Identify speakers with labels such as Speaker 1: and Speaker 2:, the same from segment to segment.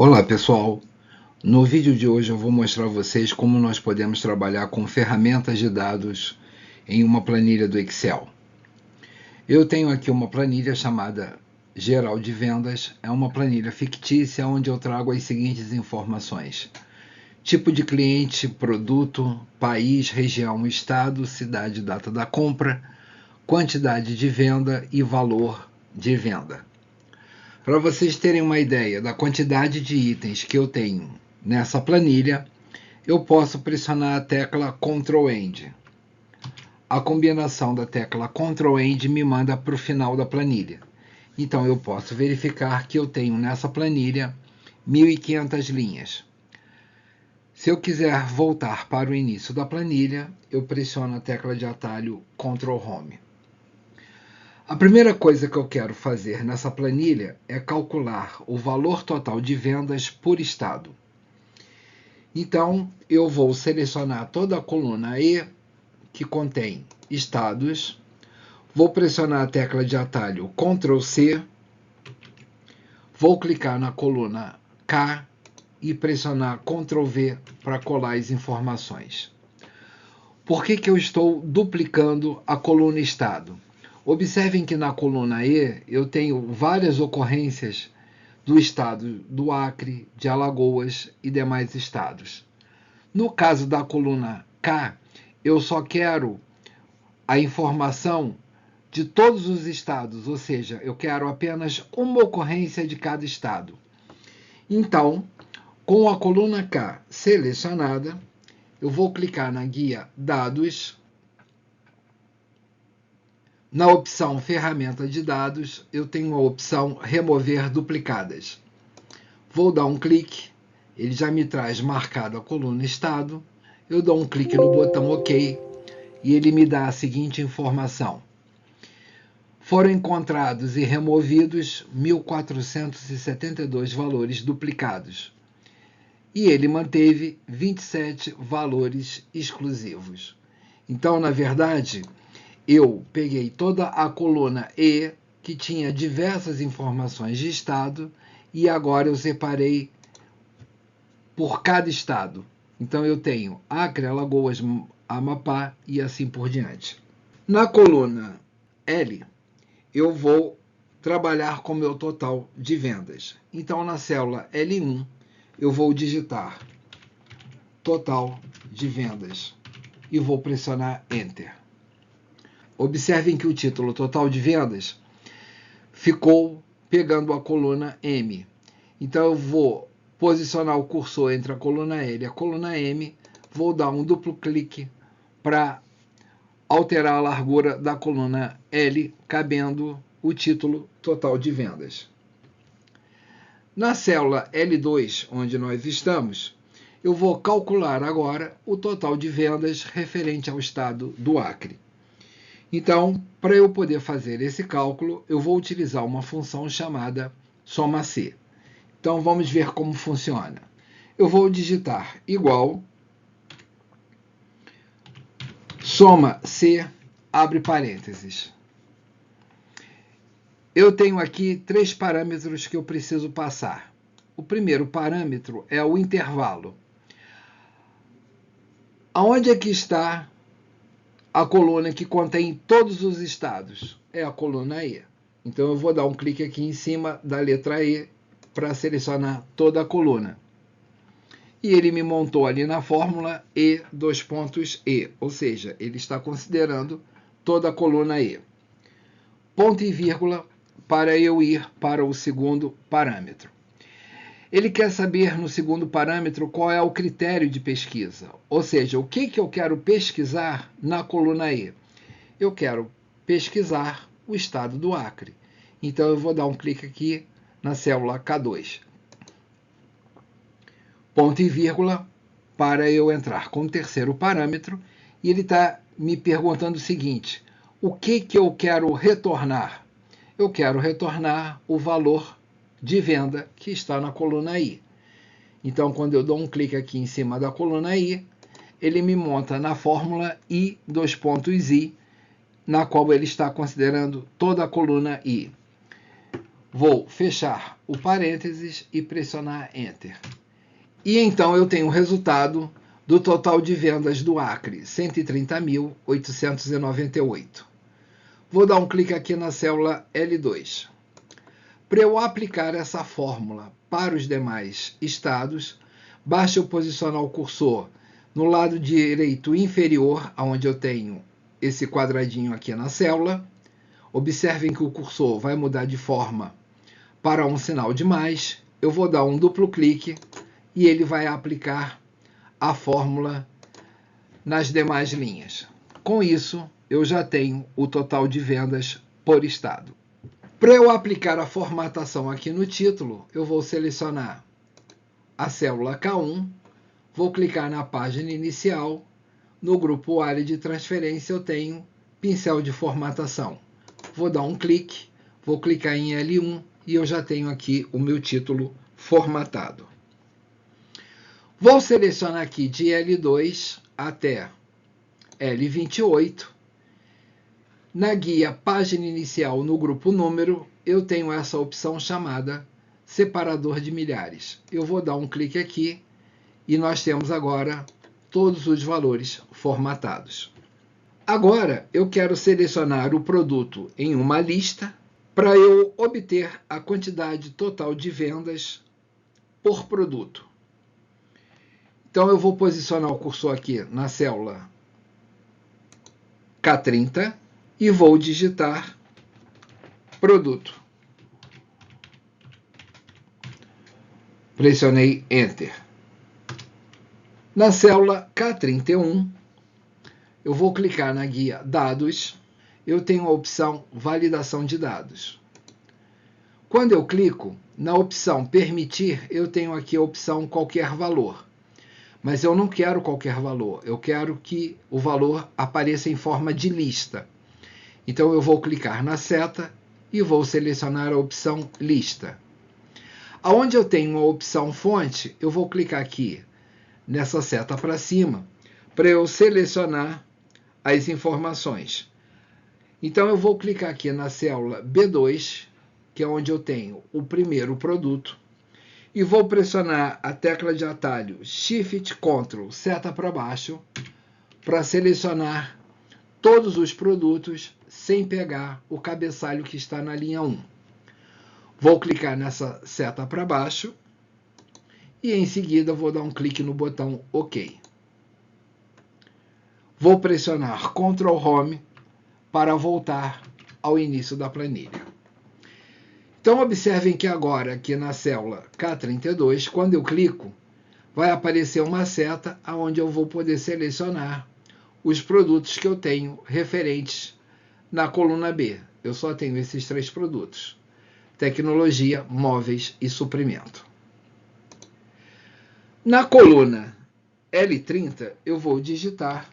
Speaker 1: Olá pessoal, no vídeo de hoje eu vou mostrar a vocês como nós podemos trabalhar com ferramentas de dados em uma planilha do Excel. Eu tenho aqui uma planilha chamada Geral de Vendas, é uma planilha fictícia onde eu trago as seguintes informações: tipo de cliente, produto, país, região, estado, cidade, data da compra, quantidade de venda e valor de venda. Para vocês terem uma ideia da quantidade de itens que eu tenho nessa planilha, eu posso pressionar a tecla Ctrl End. A combinação da tecla Ctrl End me manda para o final da planilha. Então eu posso verificar que eu tenho nessa planilha 1.500 linhas. Se eu quiser voltar para o início da planilha, eu pressiono a tecla de atalho Ctrl Home. A primeira coisa que eu quero fazer nessa planilha é calcular o valor total de vendas por estado. Então, eu vou selecionar toda a coluna E, que contém estados, vou pressionar a tecla de atalho Ctrl C, vou clicar na coluna K e pressionar Ctrl V para colar as informações. Por que eu estou duplicando a coluna estado? Observem que na coluna E eu tenho várias ocorrências do estado do Acre, de Alagoas e demais estados. No caso da coluna K, eu só quero a informação de todos os estados, ou seja, eu quero apenas uma ocorrência de cada estado. Então, com a coluna K selecionada, eu vou clicar na guia Dados. Na opção Ferramenta de Dados, eu tenho a opção Remover Duplicadas. Vou dar um clique, ele já me traz marcado a coluna Estado. Eu dou um clique no botão OK e ele me dá a seguinte informação: foram encontrados e removidos 1.472 valores duplicados. E ele manteve 27 valores exclusivos. Então, na verdade, eu peguei toda a coluna E, que tinha diversas informações de estado, e agora eu separei por cada estado. Então eu tenho Acre, Alagoas, Amapá e assim por diante. Na coluna L, eu vou trabalhar com o meu total de vendas. Então na célula L1, eu vou digitar total de vendas e vou pressionar Enter. Observem que o título total de vendas ficou pegando a coluna M. Então eu vou posicionar o cursor entre a coluna L e a coluna M, vou dar um duplo clique para alterar a largura da coluna L, cabendo o título total de vendas. Na célula L2, onde nós estamos, eu vou calcular agora o total de vendas referente ao estado do Acre. Então, para eu poder fazer esse cálculo, eu vou utilizar uma função chamada soma-C. Então, vamos ver como funciona. Eu vou digitar igual, soma-C, abre parênteses. Eu tenho aqui 3 parâmetros que eu preciso passar. O primeiro parâmetro é o intervalo. Aonde é que está a coluna que contém todos os estados? É a coluna E. Então eu vou dar um clique aqui em cima da letra E para selecionar toda a coluna. E ele me montou ali na fórmula E, ou seja, ele está considerando toda a coluna E. Ponto e vírgula para eu ir para o segundo parâmetro. Ele quer saber no segundo parâmetro qual é o critério de pesquisa, ou seja, o que eu quero pesquisar na coluna E. Eu quero pesquisar o estado do Acre. Então eu vou dar um clique aqui na célula K2. Ponto e vírgula para eu entrar com o terceiro parâmetro, e ele está me perguntando o seguinte: o que eu quero retornar? Eu quero retornar o valor de venda que está na coluna I. Então, quando eu dou um clique aqui em cima da coluna I, ele me monta na fórmula I, na qual ele está considerando toda a coluna I. Vou fechar o parênteses e pressionar Enter. E então eu tenho o resultado do total de vendas do Acre, 130.898. Vou dar um clique aqui na célula L2. Para eu aplicar essa fórmula para os demais estados, basta eu posicionar o cursor no lado direito inferior, onde eu tenho esse quadradinho aqui na célula. Observem que o cursor vai mudar de forma para um sinal de mais. Eu vou dar um duplo clique e ele vai aplicar a fórmula nas demais linhas. Com isso, eu já tenho o total de vendas por estado. Para eu aplicar a formatação aqui no título, eu vou selecionar a célula K1, vou clicar na página inicial, no grupo área de transferência eu tenho pincel de formatação. Vou dar um clique, vou clicar em L1 e eu já tenho aqui o meu título formatado. Vou selecionar aqui de L2 até L28. Na guia Página Inicial no grupo Número, eu tenho essa opção chamada Separador de Milhares. Eu vou dar um clique aqui e nós temos agora todos os valores formatados. Agora eu quero selecionar o produto em uma lista para eu obter a quantidade total de vendas por produto. Então eu vou posicionar o cursor aqui na célula K30 e vou digitar produto. Pressionei Enter. Na célula K31, eu vou clicar na guia Dados. Eu tenho a opção Validação de Dados. Quando eu clico na opção Permitir, eu tenho aqui a opção Qualquer Valor. Mas eu não quero qualquer valor. Eu quero que o valor apareça em forma de lista. Então eu vou clicar na seta e vou selecionar a opção Lista. Aonde eu tenho a opção Fonte, eu vou clicar aqui nessa seta para cima para eu selecionar as informações. Então eu vou clicar aqui na célula B2, que é onde eu tenho o primeiro produto, e vou pressionar a tecla de atalho Shift Ctrl seta para baixo para selecionar todos os produtos sem pegar o cabeçalho que está na linha 1. Vou clicar nessa seta para baixo e em seguida vou dar um clique no botão OK. Vou pressionar Ctrl Home para voltar ao início da planilha. Então observem que agora aqui na célula K32, quando eu clico, vai aparecer uma seta onde eu vou poder selecionar os produtos que eu tenho referentes na coluna B. Eu só tenho esses 3 produtos: tecnologia, móveis e suprimento. Na coluna L30, eu vou digitar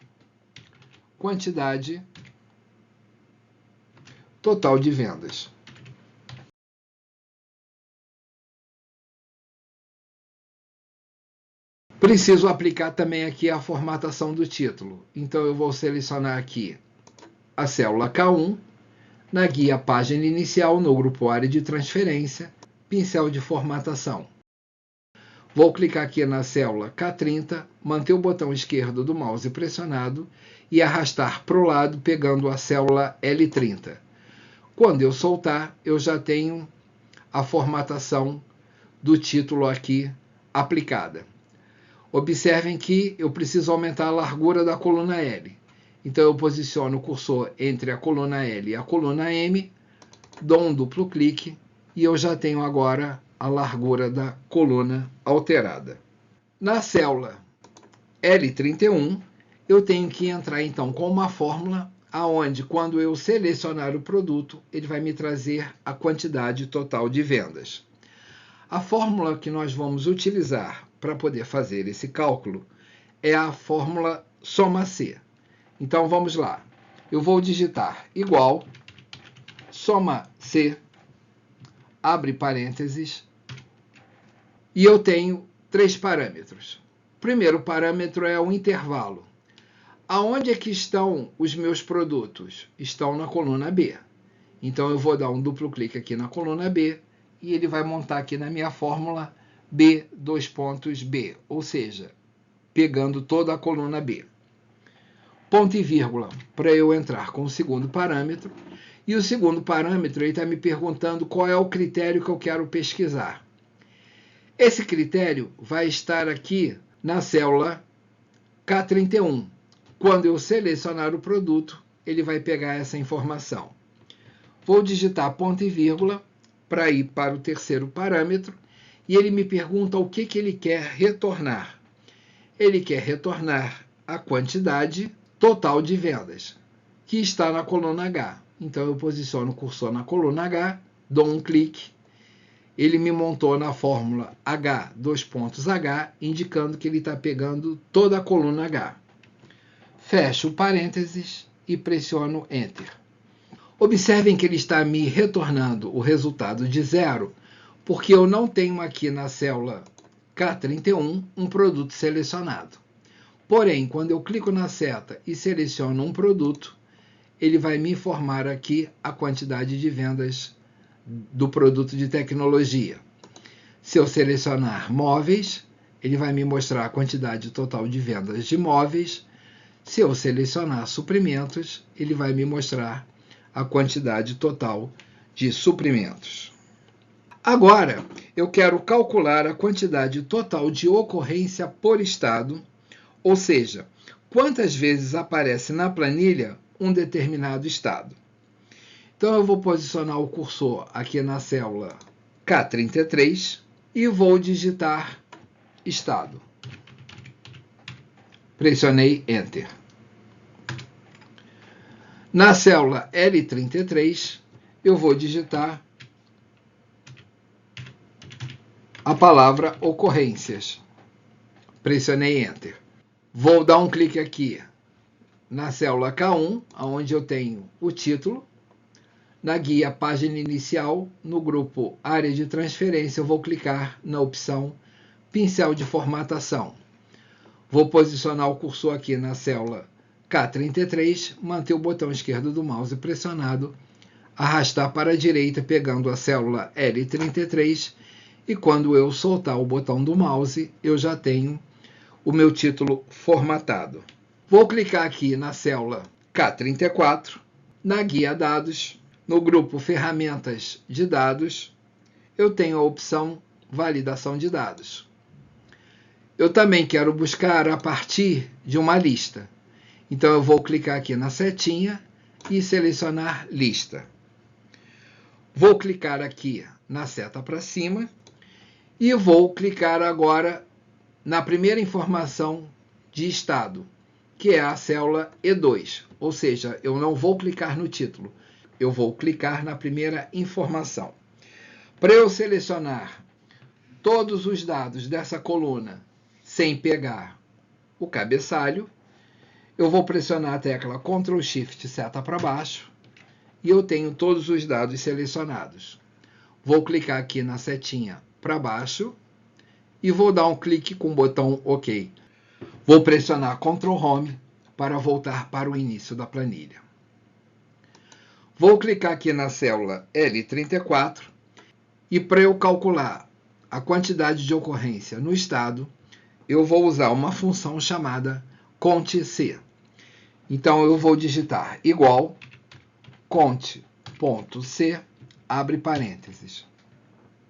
Speaker 1: quantidade total de vendas. Preciso aplicar também aqui a formatação do título. Então eu vou selecionar aqui a célula K1, na guia Página Inicial, no grupo Área de Transferência, pincel de formatação. Vou clicar aqui na célula K30, manter o botão esquerdo do mouse pressionado e arrastar para o lado, pegando a célula L30. Quando eu soltar, eu já tenho a formatação do título aqui aplicada. Observem que eu preciso aumentar a largura da coluna L. Então eu posiciono o cursor entre a coluna L e a coluna M, dou um duplo clique e eu já tenho agora a largura da coluna alterada. Na célula L31, eu tenho que entrar então com uma fórmula aonde, quando eu selecionar o produto, ele vai me trazer a quantidade total de vendas. A fórmula que nós vamos utilizar para poder fazer esse cálculo é a fórmula soma C. Então vamos lá. Eu vou digitar igual soma C, abre parênteses, e eu tenho 3 parâmetros. O primeiro parâmetro é o intervalo. Aonde é que estão os meus produtos? Estão na coluna B. Então eu vou dar um duplo clique aqui na coluna B e ele vai montar aqui na minha fórmula B, dois pontos B, ou seja, pegando toda a coluna B. Ponto e vírgula para eu entrar com o segundo parâmetro. E o segundo parâmetro ele está me perguntando qual é o critério que eu quero pesquisar. Esse critério vai estar aqui na célula K31. Quando eu selecionar o produto, ele vai pegar essa informação. Vou digitar ponto e vírgula para ir para o terceiro parâmetro e ele me pergunta o que ele quer retornar. Ele quer retornar a quantidade total de vendas, que está na coluna H. Então eu posiciono o cursor na coluna H, dou um clique, ele me montou na fórmula H, dois pontos H, indicando que ele está pegando toda a coluna H. Fecho o parênteses e pressiono Enter. Observem que ele está me retornando o resultado de 0, porque eu não tenho aqui na célula K31 um produto selecionado. Porém, quando eu clico na seta e seleciono um produto, ele vai me informar aqui a quantidade de vendas do produto de tecnologia. Se eu selecionar móveis, ele vai me mostrar a quantidade total de vendas de móveis. Se eu selecionar suprimentos, ele vai me mostrar a quantidade total de suprimentos. Agora, eu quero calcular a quantidade total de ocorrência por estado, ou seja, quantas vezes aparece na planilha um determinado estado. Então, eu vou posicionar o cursor aqui na célula K33 e vou digitar estado. Pressionei Enter. Na célula L33, eu vou digitar a palavra ocorrências. Pressionei Enter. Vou dar um clique aqui na célula K1, onde eu tenho o título. Na guia Página Inicial, no grupo Área de Transferência, eu vou clicar na opção Pincel de Formatação. Vou posicionar o cursor aqui na célula K33, manter o botão esquerdo do mouse pressionado, arrastar para a direita pegando a célula L33 e quando eu soltar o botão do mouse, eu já tenho o meu título formatado. Vou clicar aqui na célula K34, na guia Dados, no grupo Ferramentas de Dados, eu tenho a opção Validação de Dados. Eu também quero buscar a partir de uma lista. Então, eu vou clicar aqui na setinha e selecionar Lista. Vou clicar aqui na seta para cima e vou clicar agora na primeira informação de estado, que é a célula E2. Ou seja, eu não vou clicar no título, eu vou clicar na primeira informação. Para eu selecionar todos os dados dessa coluna sem pegar o cabeçalho, eu vou pressionar a tecla Ctrl Shift seta para baixo e eu tenho todos os dados selecionados. Vou clicar aqui na setinha para baixo e vou dar um clique com o botão OK. Vou pressionar Ctrl Home para voltar para o início da planilha. Vou clicar aqui na célula L34 e para eu calcular a quantidade de ocorrência no estado, eu vou usar uma função chamada CONT-C. Então, eu vou digitar igual cont.c, abre parênteses.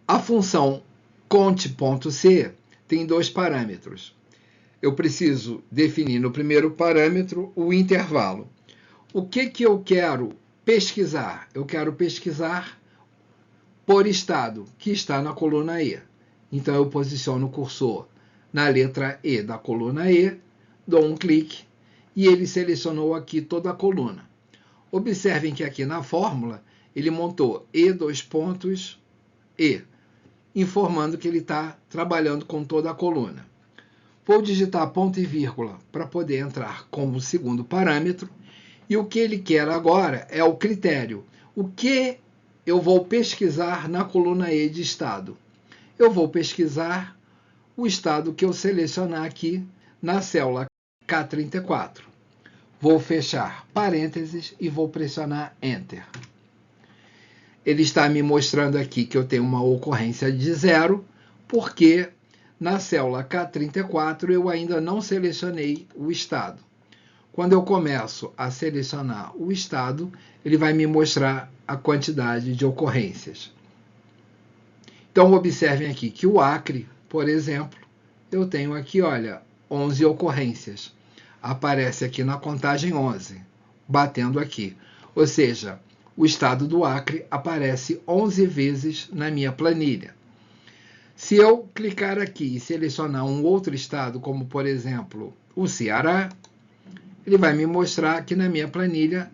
Speaker 1: A função cont.c tem dois parâmetros. Eu preciso definir no primeiro parâmetro o intervalo. O que eu quero pesquisar? Eu quero pesquisar por estado, que está na coluna E. Então, eu posiciono o cursor na letra E da coluna E, dou um clique e ele selecionou aqui toda a coluna. Observem que aqui na fórmula ele montou E dois pontos E, informando que ele está trabalhando com toda a coluna. Vou digitar ponto e vírgula para poder entrar como segundo parâmetro. E o que ele quer agora é o critério. O que eu vou pesquisar na coluna E de estado? Eu vou pesquisar o estado que eu selecionar aqui na célula K34. Vou fechar parênteses e vou pressionar Enter. ele está me mostrando aqui que eu tenho uma ocorrência de 0, porque na célula K34 eu ainda não selecionei o estado. Quando eu começo a selecionar o estado, ele vai me mostrar a quantidade de ocorrências. Então, observem aqui que o Acre, por exemplo, eu tenho aqui, olha, 11 ocorrências. Aparece aqui na contagem 11, batendo aqui. Ou seja, o estado do Acre aparece 11 vezes na minha planilha. Se eu clicar aqui e selecionar um outro estado, como por exemplo o Ceará, ele vai me mostrar que na minha planilha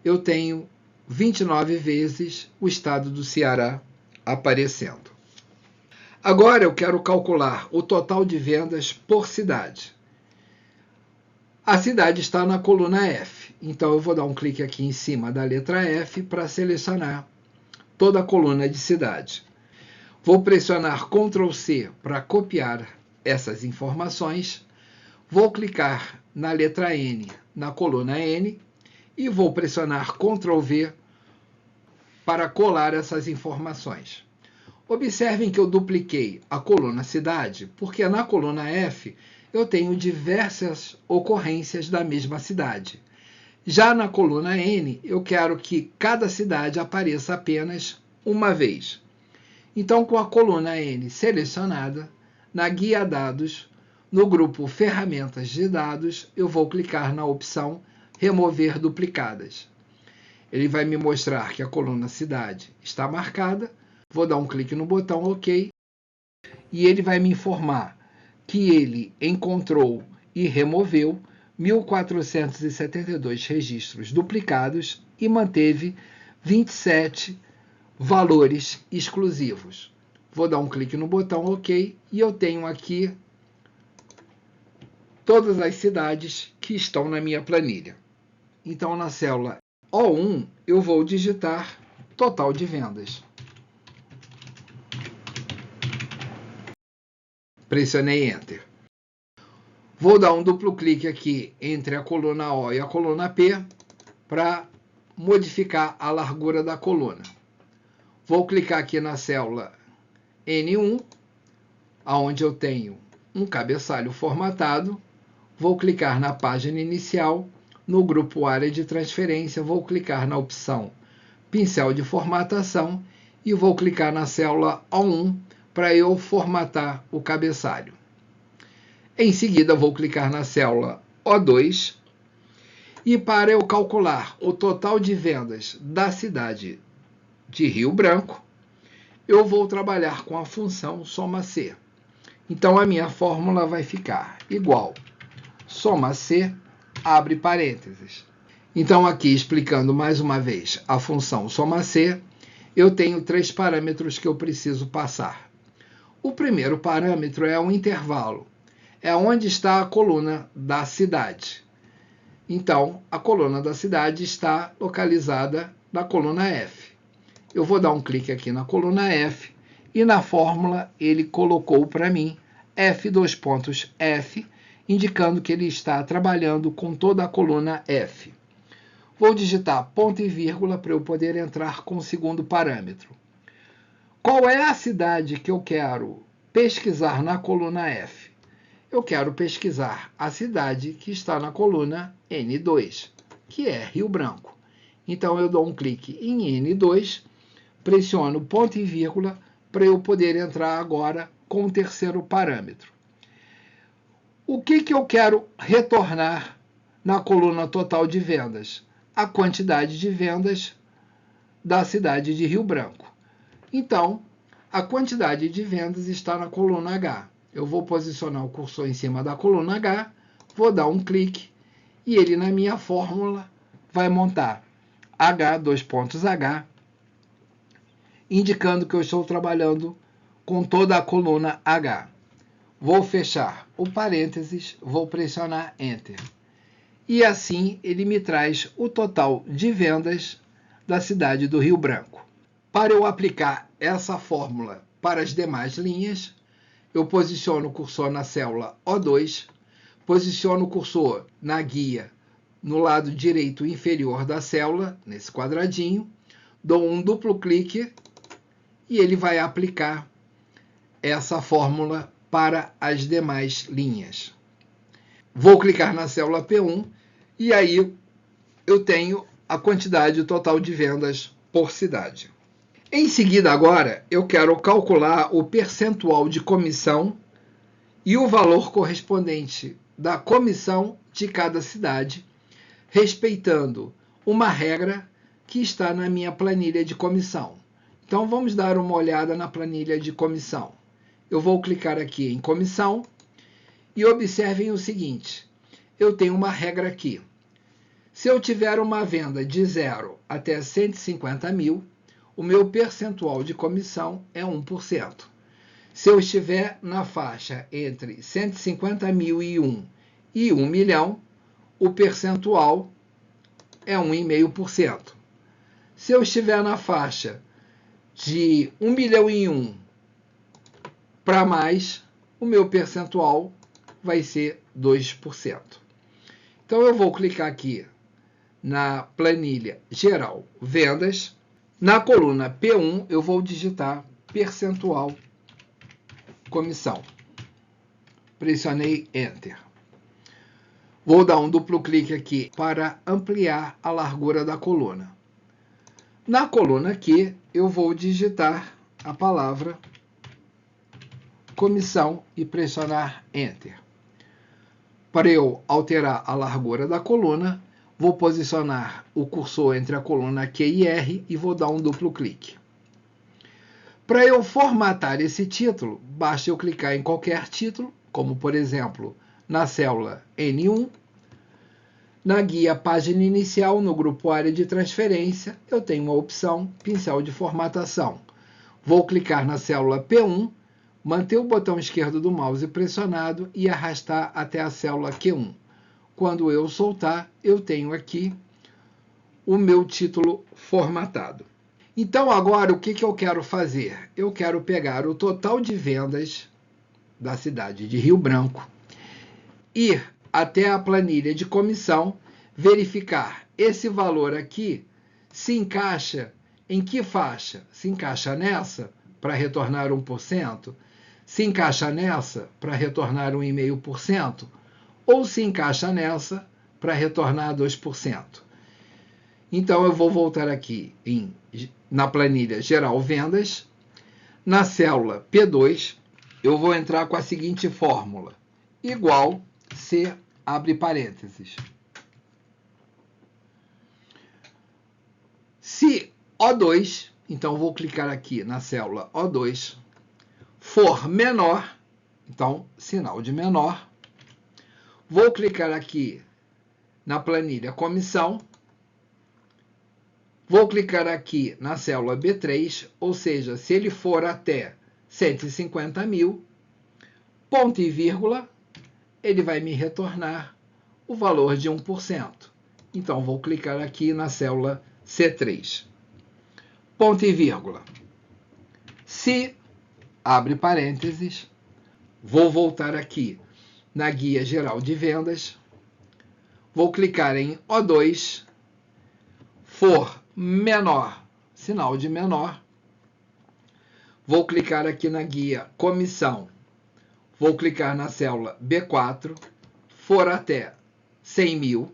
Speaker 1: eu tenho 29 vezes o estado do Ceará aparecendo. Agora eu quero calcular o total de vendas por cidade. A cidade está na coluna F, então eu vou dar um clique aqui em cima da letra F para selecionar toda a coluna de cidade. Vou pressionar Ctrl C para copiar essas informações. Vou clicar na letra N, na coluna N, e vou pressionar Ctrl V para colar essas informações. Observem que eu dupliquei a coluna cidade, porque na coluna F eu tenho diversas ocorrências da mesma cidade. Já na coluna N, eu quero que cada cidade apareça apenas uma vez. Então, com a coluna N selecionada, na guia dados, no grupo ferramentas de dados, eu vou clicar na opção remover duplicadas. Ele vai me mostrar que a coluna cidade está marcada, vou dar um clique no botão OK, e ele vai me informar que ele encontrou e removeu 1.472 registros duplicados e manteve 27 valores exclusivos. Vou dar um clique no botão OK e eu tenho aqui todas as cidades que estão na minha planilha. Então, na célula O1, eu vou digitar total de vendas. Pressionei Enter. Vou dar um duplo clique aqui entre a coluna O e a coluna P para modificar a largura da coluna. Vou clicar aqui na célula N1, onde eu tenho um cabeçalho formatado. Vou clicar na página inicial, no grupo área de transferência, vou clicar na opção pincel de formatação e vou clicar na célula O1 para eu formatar o cabeçalho. Em seguida, vou clicar na célula O2 e para eu calcular o total de vendas da cidade de Rio Branco, eu vou trabalhar com a função soma C. Então, a minha fórmula vai ficar igual soma C, abre parênteses. Então, aqui explicando mais uma vez a função soma C, eu tenho 3 parâmetros que eu preciso passar. O primeiro parâmetro é um intervalo, é onde está a coluna da cidade. Então, a coluna da cidade está localizada na coluna F. Eu vou dar um clique aqui na coluna F e na fórmula ele colocou para mim F2.F, indicando que ele está trabalhando com toda a coluna F. Vou digitar ponto e vírgula para eu poder entrar com o segundo parâmetro. Qual é a cidade que eu quero pesquisar na coluna F? Eu quero pesquisar a cidade que está na coluna N2, que é Rio Branco. Então, eu dou um clique em N2, pressiono ponto e vírgula para eu poder entrar agora com o terceiro parâmetro. O que eu quero retornar na coluna total de vendas? A quantidade de vendas da cidade de Rio Branco. Então, a quantidade de vendas está na coluna H. Eu vou posicionar o cursor em cima da coluna H, vou dar um clique e ele na minha fórmula vai montar H, indicando que eu estou trabalhando com toda a coluna H. Vou fechar o parênteses, vou pressionar Enter. E assim ele me traz o total de vendas da cidade do Rio Branco. Para eu aplicar essa fórmula para as demais linhas, eu posiciono o cursor na célula O2, posiciono o cursor na guia no lado direito inferior da célula, nesse quadradinho. dou um duplo clique e ele vai aplicar essa fórmula para as demais linhas. Vou clicar na célula P1 e aí eu tenho a quantidade total de vendas por cidade. Em seguida, agora, eu quero calcular o percentual de comissão e o valor correspondente da comissão de cada cidade, respeitando uma regra que está na minha planilha de comissão. Então, vamos dar uma olhada na planilha de comissão. Eu vou clicar aqui em comissão e observem o seguinte, eu tenho uma regra aqui. Se eu tiver uma venda de 0 até 150 mil, o meu percentual de comissão é 1%. Se eu estiver na faixa entre 150 mil e 1 milhão, o percentual é 1,5%. Se eu estiver na faixa de 1 milhão e 1 para mais, o meu percentual vai ser 2%. Então, eu vou clicar aqui na planilha geral vendas. Na coluna P1, eu vou digitar percentual comissão. Pressionei Enter. Vou dar um duplo clique aqui para ampliar a largura da coluna. Na coluna Q, eu vou digitar a palavra comissão e pressionar Enter. Para eu alterar a largura da coluna, vou posicionar o cursor entre a coluna Q e R e vou dar um duplo clique. Para eu formatar esse título, basta eu clicar em qualquer título, como por exemplo, na célula N1, na guia Página Inicial, no grupo Área de Transferência, eu tenho a opção Pincel de Formatação. Vou clicar na célula P1, manter o botão esquerdo do mouse pressionado e arrastar até a célula Q1. Quando eu soltar, eu tenho aqui o meu título formatado. Então, agora, o que eu quero fazer? Eu quero pegar o total de vendas da cidade de Rio Branco, ir até a planilha de comissão, verificar esse valor aqui se encaixa em que faixa? Se encaixa nessa para retornar 1%? Se encaixa nessa para retornar 1,5%? Ou se encaixa nessa para retornar 2%? Então, eu vou voltar aqui na planilha Geral Vendas. Na célula P2, eu vou entrar com a seguinte fórmula. Igual C, abre parênteses. Se O2, então vou clicar aqui na célula O2, for menor, então sinal de menor, vou clicar aqui na planilha comissão, vou clicar aqui na célula B3, ou seja, se ele for até 150 mil, ponto e vírgula, ele vai me retornar o valor de 1%. Então, vou clicar aqui na célula C3. Ponto e vírgula. Se, abre parênteses, vou voltar aqui na guia geral de vendas, vou clicar em O2, for menor, sinal de menor, vou clicar aqui na guia comissão, vou clicar na célula B4, for até 100 mil,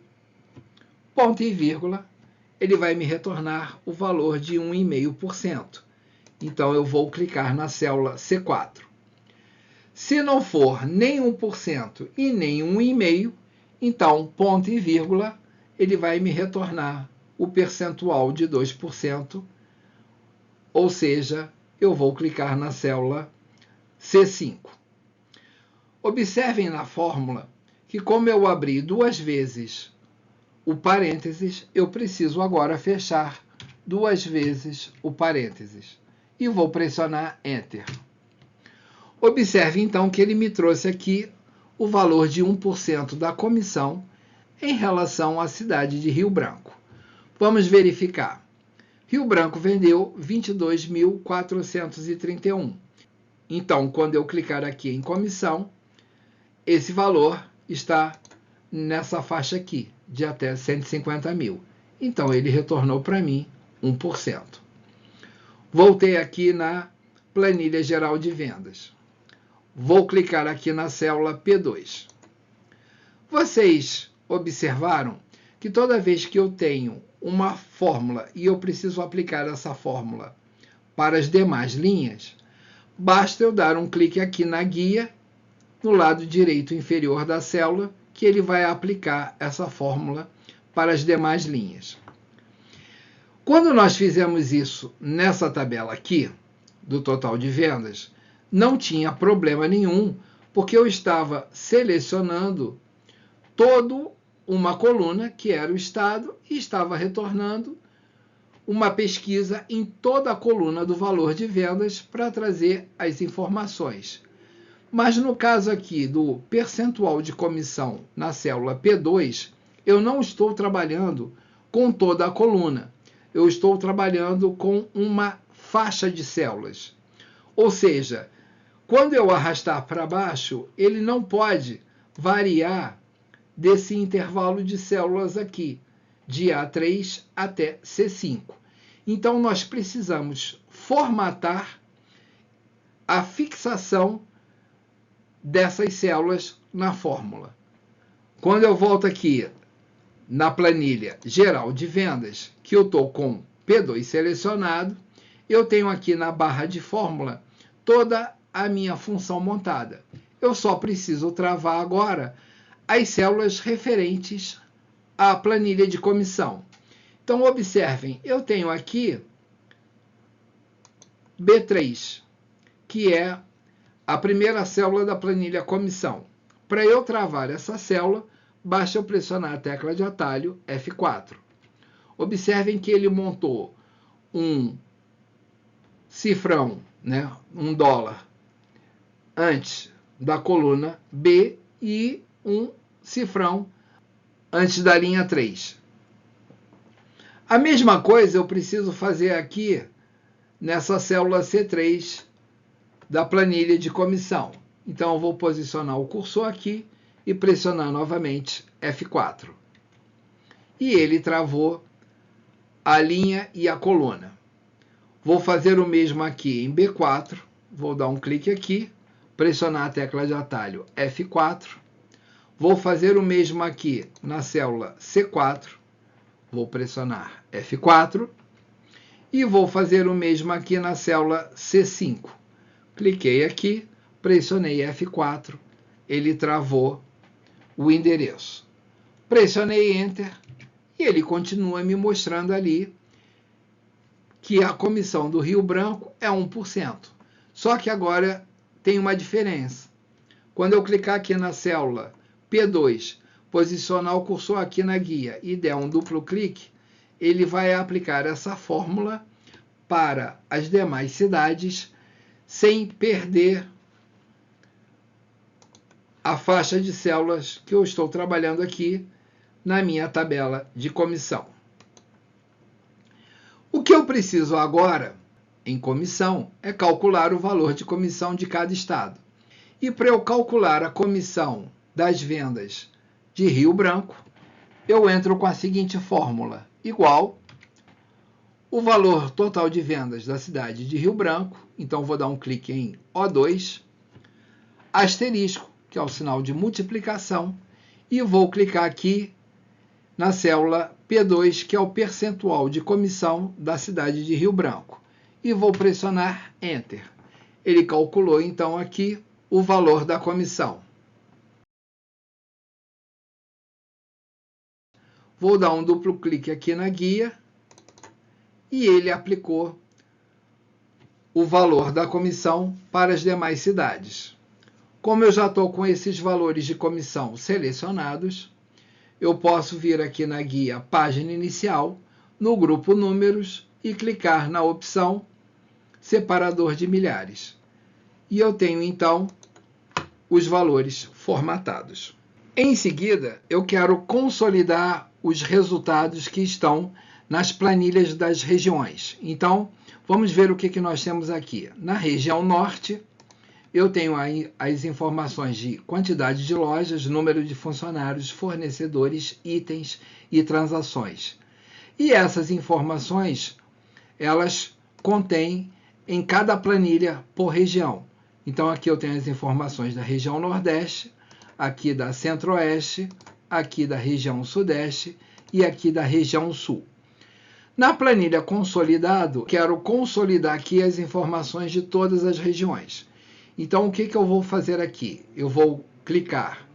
Speaker 1: ponto e vírgula, ele vai me retornar o valor de 1,5%. Então, eu vou clicar na célula C4. Se não for nem 1% e nem 1,5%, então, ponto e vírgula, ele vai me retornar o percentual de 2%, ou seja, eu vou clicar na célula C5. Observem na fórmula que, como eu abri duas vezes o parênteses, eu preciso agora fechar duas vezes o parênteses. E vou pressionar Enter. Observe, então, que ele me trouxe aqui o valor de 1% da comissão em relação à cidade de Rio Branco. Vamos verificar. Rio Branco vendeu 22.431. Então, quando eu clicar aqui em comissão, esse valor está nessa faixa aqui, de até 150 mil. Então, ele retornou para mim 1%. Voltei aqui na planilha geral de vendas. Vou clicar aqui na célula P2. Vocês observaram que toda vez que eu tenho uma fórmula e eu preciso aplicar essa fórmula para as demais linhas, basta eu dar um clique aqui na guia, no lado direito inferior da célula, que ele vai aplicar essa fórmula para as demais linhas. Quando nós fizemos isso nessa tabela aqui, do total de vendas, não tinha problema nenhum, porque eu estava selecionando toda uma coluna, que era o estado, e estava retornando uma pesquisa em toda a coluna do valor de vendas para trazer as informações. Mas no caso aqui do percentual de comissão na célula P2, eu não estou trabalhando com toda a coluna. Eu estou trabalhando com uma faixa de células. Ou seja, quando eu arrastar para baixo, ele não pode variar desse intervalo de células aqui, de A3 até C5. Então, nós precisamos formatar a fixação dessas células na fórmula. Quando eu volto aqui na planilha geral de vendas, que eu estou com P2 selecionado, eu tenho aqui na barra de fórmula toda a minha função montada. Eu só preciso travar agora as células referentes à planilha de comissão. Então, observem, eu tenho aqui B3, que é a primeira célula da planilha comissão. Para eu travar essa célula, basta eu pressionar a tecla de atalho F4. Observem que ele montou um cifrão, né, $1, antes da coluna B e um cifrão antes da linha 3. A mesma coisa eu preciso fazer aqui nessa célula C3 da planilha de comissão. Então, eu vou posicionar o cursor aqui e pressionar novamente F4. E ele travou a linha e a coluna. Vou fazer o mesmo aqui em B4. Vou dar um clique aqui, pressionar a tecla de atalho F4. Vou fazer o mesmo aqui na célula C4. Vou pressionar F4. E vou fazer o mesmo aqui na célula C5. Cliquei aqui, pressionei F4. Ele travou o endereço. Pressionei Enter e ele continua me mostrando ali que a comissão do Rio Branco é 1%. Só que agora tem uma diferença. Quando eu clicar aqui na célula P2, posicionar o cursor aqui na guia e der um duplo clique, ele vai aplicar essa fórmula para as demais cidades sem perder a faixa de células que eu estou trabalhando aqui na minha tabela de comissão. O que eu preciso agora, em comissão, é calcular o valor de comissão de cada estado. E para eu calcular a comissão das vendas de Rio Branco, eu entro com a seguinte fórmula, igual o valor total de vendas da cidade de Rio Branco, então vou dar um clique em O2, asterisco, que é o sinal de multiplicação, e vou clicar aqui na célula P2, que é o percentual de comissão da cidade de Rio Branco, e vou pressionar Enter. Ele calculou, então, aqui o valor da comissão. Vou dar um duplo clique aqui na guia, e ele aplicou o valor da comissão para as demais cidades. Como eu já estou com esses valores de comissão selecionados, eu posso vir aqui na guia Página Inicial, no grupo Números, e clicar na opção Separador de Milhares. E eu tenho, então, os valores formatados. Em seguida, eu quero consolidar os resultados que estão nas planilhas das regiões. Então, vamos ver o que nós temos aqui. Na região Norte, eu tenho aí as informações de quantidade de lojas, número de funcionários, fornecedores, itens e transações. E essas informações elas contêm em cada planilha por região. Então aqui eu tenho as informações da região Nordeste, aqui da Centro-Oeste, aqui da região Sudeste e aqui da região Sul. Na planilha consolidado, quero consolidar aqui as informações de todas as regiões. Então o que eu vou fazer aqui? Eu vou clicar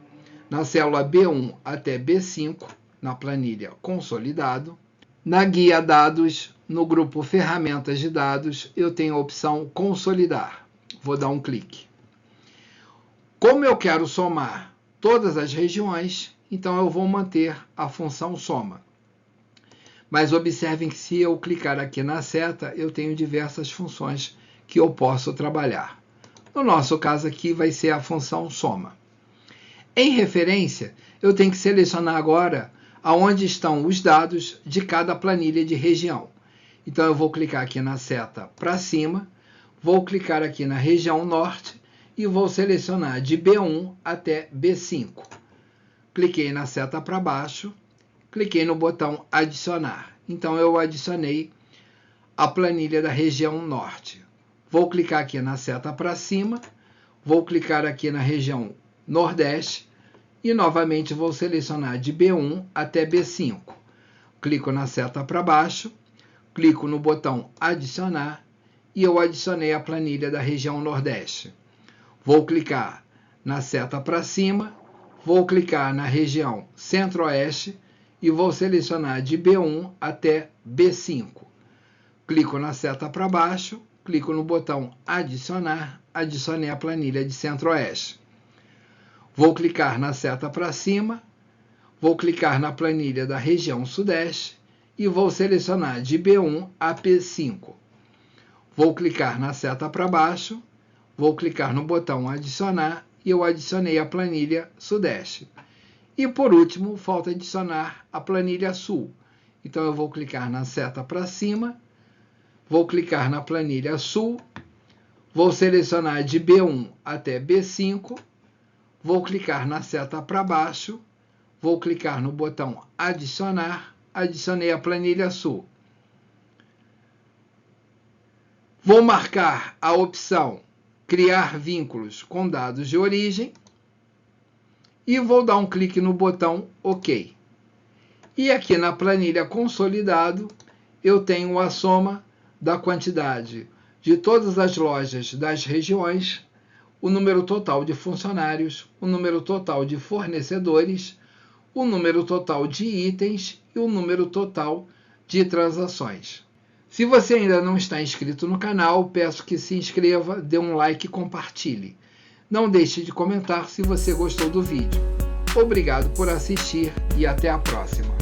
Speaker 1: na célula B1 até B5, na planilha consolidado. Na guia dados, no grupo ferramentas de dados, eu tenho a opção consolidar. Vou dar um clique. Como eu quero somar todas as regiões, então eu vou manter a função soma. Mas observem que se eu clicar aqui na seta, eu tenho diversas funções que eu posso trabalhar. No nosso caso aqui vai ser a função soma. Em referência, eu tenho que selecionar agora aonde estão os dados de cada planilha de região. Então eu vou clicar aqui na seta para cima, vou clicar aqui na região norte e vou selecionar de B1 até B5. Cliquei na seta para baixo, cliquei no botão adicionar. Então eu adicionei a planilha da região norte. Vou clicar aqui na seta para cima, vou clicar aqui na região nordeste e novamente vou selecionar de B1 até B5. Clico na seta para baixo, clico no botão adicionar e eu adicionei a planilha da região nordeste. Vou clicar na seta para cima, vou clicar na região centro-oeste e vou selecionar de B1 até B5. Clico na seta para baixo, clico no botão adicionar, adicionei a planilha de centro-oeste. Vou clicar na seta para cima, vou clicar na planilha da região sudeste e vou selecionar de B1 a B5. Vou clicar na seta para baixo, vou clicar no botão adicionar e eu adicionei a planilha sudeste. E por último, falta adicionar a planilha sul. Então eu vou clicar na seta para cima, vou clicar na planilha sul, vou selecionar de B1 até B5, vou clicar na seta para baixo, vou clicar no botão adicionar, adicionei a planilha sul. Vou marcar a opção criar vínculos com dados de origem e vou dar um clique no botão OK. E aqui na planilha consolidado, eu tenho a soma da quantidade de todas as lojas das regiões, o número total de funcionários, o número total de fornecedores, o número total de itens e o número total de transações. Se você ainda não está inscrito no canal, peço que se inscreva, dê um like e compartilhe. Não deixe de comentar se você gostou do vídeo. Obrigado por assistir e até a próxima.